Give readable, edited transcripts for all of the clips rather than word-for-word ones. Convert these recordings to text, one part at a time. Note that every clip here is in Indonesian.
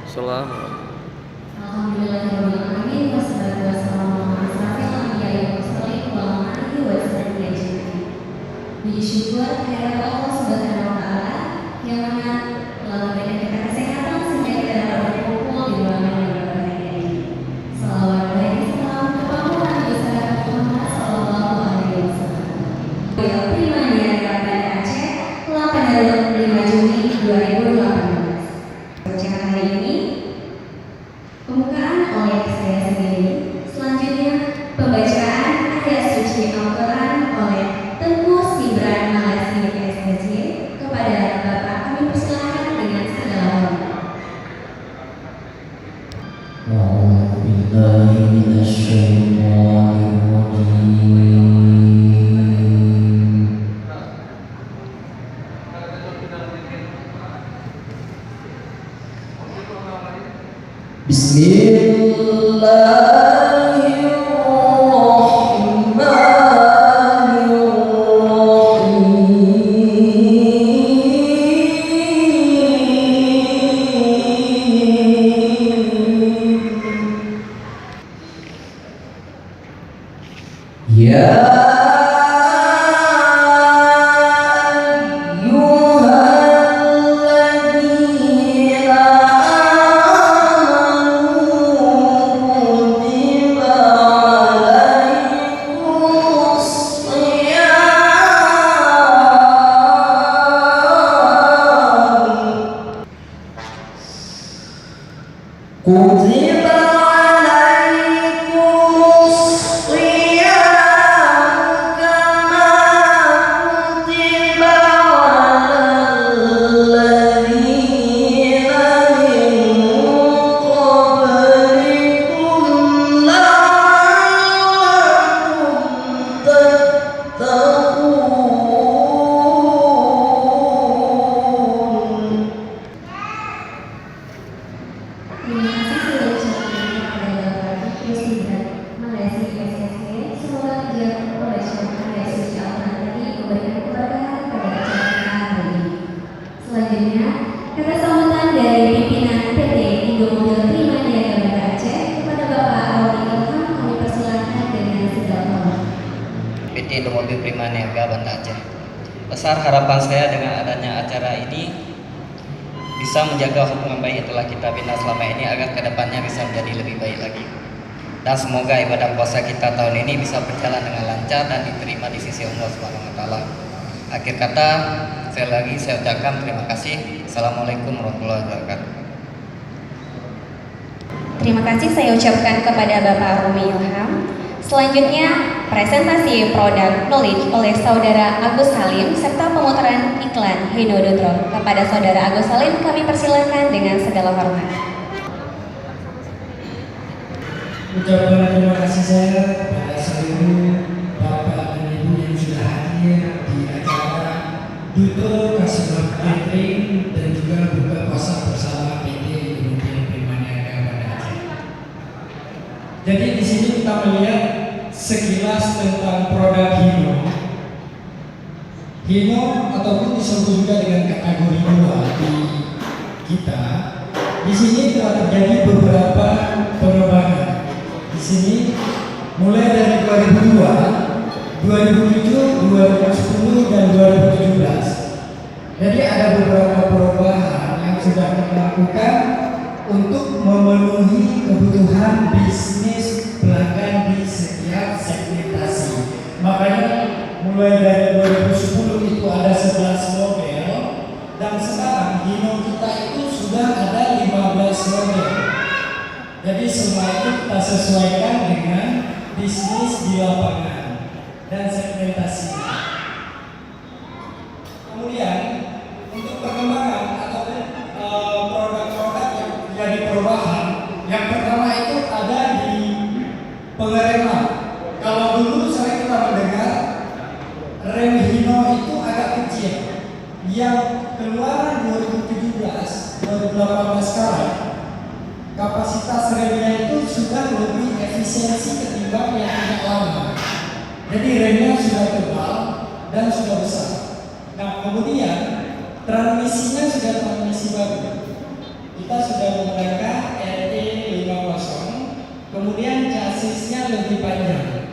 Selamat. Alhamdulillahirrahmanirrahim. Wassalatu wassalamu ala asyrafil anbiya'i wal mursalin wa ala alihi wa sahbihi ajma'in. Puji syukur kehadirat Allah Subhanahu wa taala yang mana telah memberikan kita kesehatan sehingga kita dapat berkumpul di ruangan yang berbahagia ini. Salawat dan salam kepada Nabi besar Muhammad sallallahu alaihi wasallam. Beliau prima di Banda Aceh, 5 Juni 2018. Bacaan hari ini pembukaan oleh saya sendiri. Selanjutnya pembacaan ayat suci Al-Quran oleh Tengku Sibran Malasi SPC. Kepada Bapak kami persilakan dengan segala hormat. A'udzu billahi minasyaitonir rajim. Indomobil Prima Niaga Banda Aceh. Besar harapan saya dengan adanya acara ini bisa menjaga hubungan baik yang telah kita bina selama ini agar kedepannya bisa menjadi lebih baik lagi. Dan semoga ibadah puasa kita tahun ini bisa berjalan dengan lancar dan diterima di sisi Allah Subhanahu wa taala. Akhir kata, saya ucapkan terima kasih. Assalamualaikum warahmatullahi wabarakatuh. Terima kasih saya ucapkan kepada Bapak Rumi Ilham. Selanjutnya, presentasi produk knowledge oleh Saudara Agus Salim serta pemutaran iklan Hinodotron. Kepada Saudara Agus Salim kami persilakan dengan segala hormat. Ucapan terima kasih saya kepada seluruh Bapak dan Ibu yang sudah hadir di acara Duto Kasubag Catering dan juga buka puasa bersama PT Indomobil Prima Niaga Banda Aceh. Jadi di sini kita melihat sekilas tentang produk Hino. Hino ataupun disebut juga dengan kategori 2 di kita. Di sini telah terjadi beberapa pengembangan. Di sini mulai dari 2002, 2007, 2010 dan 2017. Jadi ada beberapa perubahan yang sudah kita lakukan untuk memenuhi kebutuhan bisnis pelanggan di setiap segmentasi. Makanya mulai dari 2010 itu ada 11 model dan sekarang Hino kita itu sudah ada 15 model. Jadi semua itu kita sesuaikan dengan bisnis di lapangan dan segmentasinya. Kemudian untuk perkembangan atau produk-produk yang jadi perubahan, yang pertama itu ada di pengereman. Kalau dulu sering kita mendengar rem Hino itu agak kecil, yang keluaran 2017, 2018 sekarang kapasitas remnya itu sudah lebih efisiensi ketimbang yang tidak lama. Jadi remnya sudah tebal dan sudah besar. Nah kemudian transmisinya sudah transmisi baru. sudah menggunakan RT50, kemudian chassisnya lebih panjang.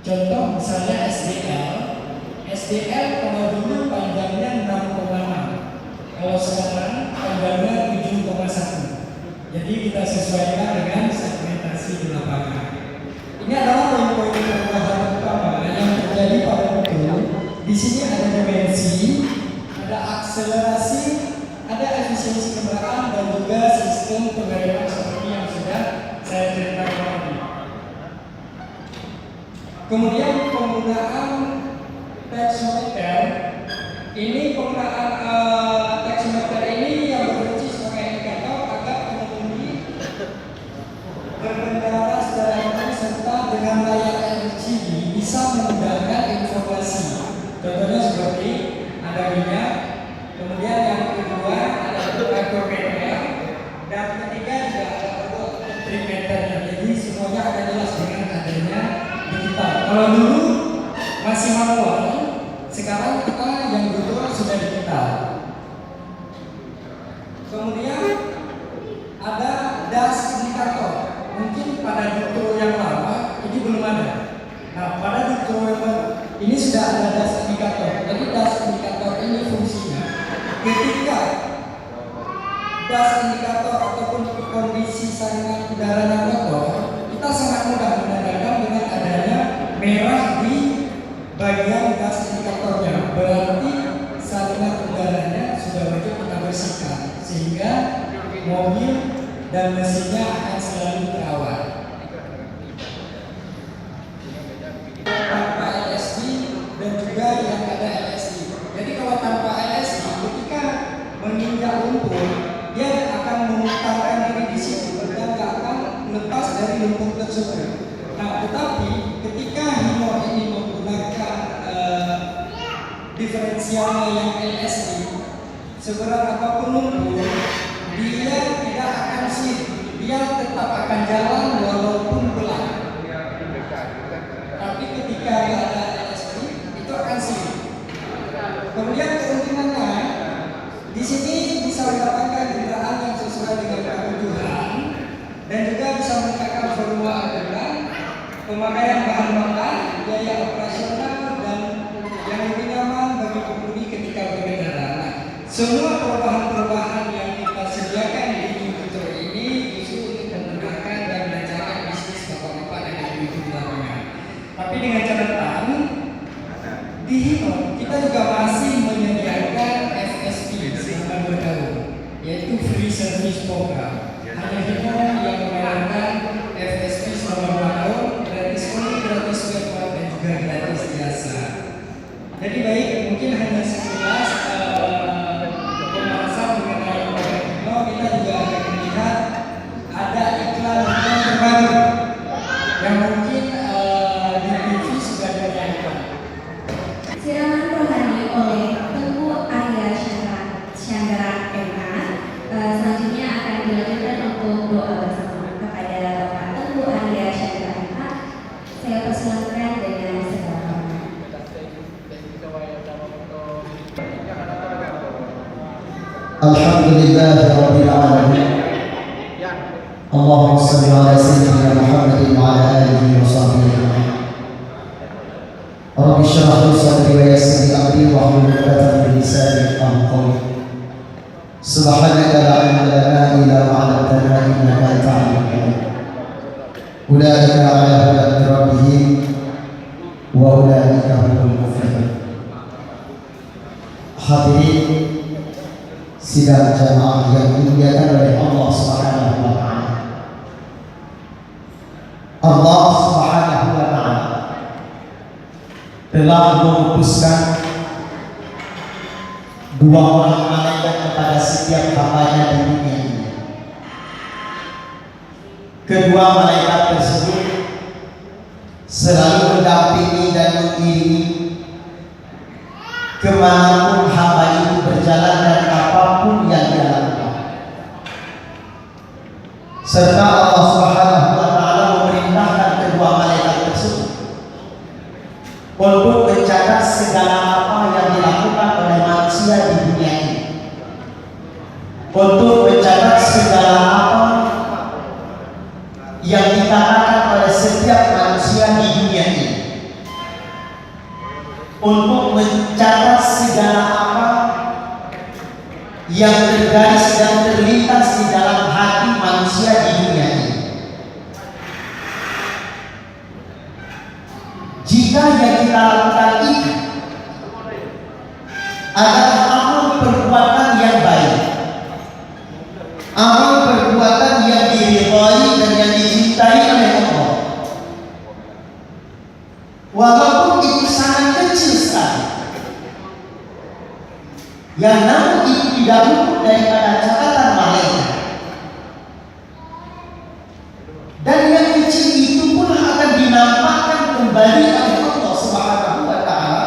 Contoh misalnya SDL kalau dulu panjangnya 6,6, kalau sekarang panjangnya 7,1. Jadi kita sesuaikan dengan segmentasi di lapangan. Ini adalah poin-poin perubahan utama yang terjadi pada mobil. Di sini ada dimensi, ada akselerasi, ada efisiensi kendaraan, dan juga sistem pengereman seperti yang sudah saya ceritakan tadi. Kemudian penggunaan tachometer. Ini penggunaan tachometer ini yang berfungsi sebagai indikator agar pengemudi berkendara secara aman serta dengan layar LCD bisa memudahkan informasi. Contohnya seperti ada minyak, kemudian yang kedua ada tachometer, dan ketiga juga ada trimeternya. Jadi semuanya akan jelas dengan adanya digital. Kalau dulu masih manual, sekarang kita yang betul sudah digital. Kemudian ada das indikator. Mungkin pada distro yang lama ini belum ada. Nah, pada distro yang baru ini sudah ada das indikator. Jadi das indikator ini fungsinya ketika das indikator ataupun kondisi saringan udaranya kotor, kita sangat mudah menandakan dengan adanya merah di bagian das indikatornya. Berarti saringan udaranya sudah wajib kita bersihkan sehingga mobil dan mesinnya akan selalu terawat. Tanpa LSD dan juga yang ada LSD. Jadi kalau tanpa LSD, ketika menginjak lumpur, dia akan memutarkan diri di situ dan tidak akan lepas dari lumpur tersebut. Nah, tetapi ketika Hino ini menggunakan diferensialnya yang LSD, seberat apapun lumpur, dia tidak akan sih, dia tetap akan jalan walaupun pelan. Tapi ketika ada LSD, itu akan sih. Kemudian keuntungannya, di sini bisa mendapatkan kendaraan yang sesuai dengan kebutuhan dan juga bisa meningkatkan volume angkutan, pemakaian bahan bakar, biaya operasional, dan yang lebih nyaman bagi pengemudi ketika berkendara. Nah, semua perubahan-perubahan yang kita sediakan di Industro ini justru untuk memudahkan dan melancarkan bisnis bapak-bapak dan ibu-ibu di lapangan. Tapi dengan catatan, di Hino kita juga masih menyediakan FSP selama 2 tahun, yaitu Free Service Program. Hanya Hino yang menawarkan FSP selama 2 tahun, gratis oli, gratis spare part, dan juga gratis jasa. Jadi baik, mungkin hanya sekilas pembahasan mengenai program Hino. Kita juga akan melihat ada iklan yang terbaru yang mungkin di TV sudah ditayangkan. Siraman rohani oleh Tengku Arya Chandra MA. Selanjutnya akan dilanjutkan untuk doa bersama kepada Bapak Tengku Arya Chandra MA. Saya persilakan dengan segala hormat. Alhamdulillah Rabbil Alamin. Allahumma salli ala sayyidina Muhammadin wa ala alihi wa sahbihi. Rabbi shrah li sadri wa yassir li amri wahlul 'uqdatam min lisani yafqahu qawli. Subhanaka la ilma lana illa ma 'allamtana innaka antal 'alimul hakim. Ulaika 'ala hudan min rabbihim wa ulaika humul muflihun. Hadirin sidang jamaah yang dimuliakan oleh Allah Subhanahu wa taala. Allah Subhanahu wa taala telah memutuskan 2 orang malaikat kepada setiap hambanya di dunia ini. Kedua malaikat tersebut selalu mendampingi dan mengiringi kemanapun hamba itu berjalan dan apapun yang dia lakukan. Serta Allah Subhanahu wa taala memerintahkan kedua malaikat tersebut untuk mencatat segala apa yang dilakukan oleh manusia di dunia ini, untuk mencatat segala yang tergaris dan terlintas di dalam hati manusia di dunia ini. Jika yang kita lakukan itu adalah amal perbuatan yang baik, amal perbuatan yang diridhai dan yang dicintai oleh Allah, walaupun itu sangat kecil sekali, yang namun itu tidak luput daripada catatan malaikat,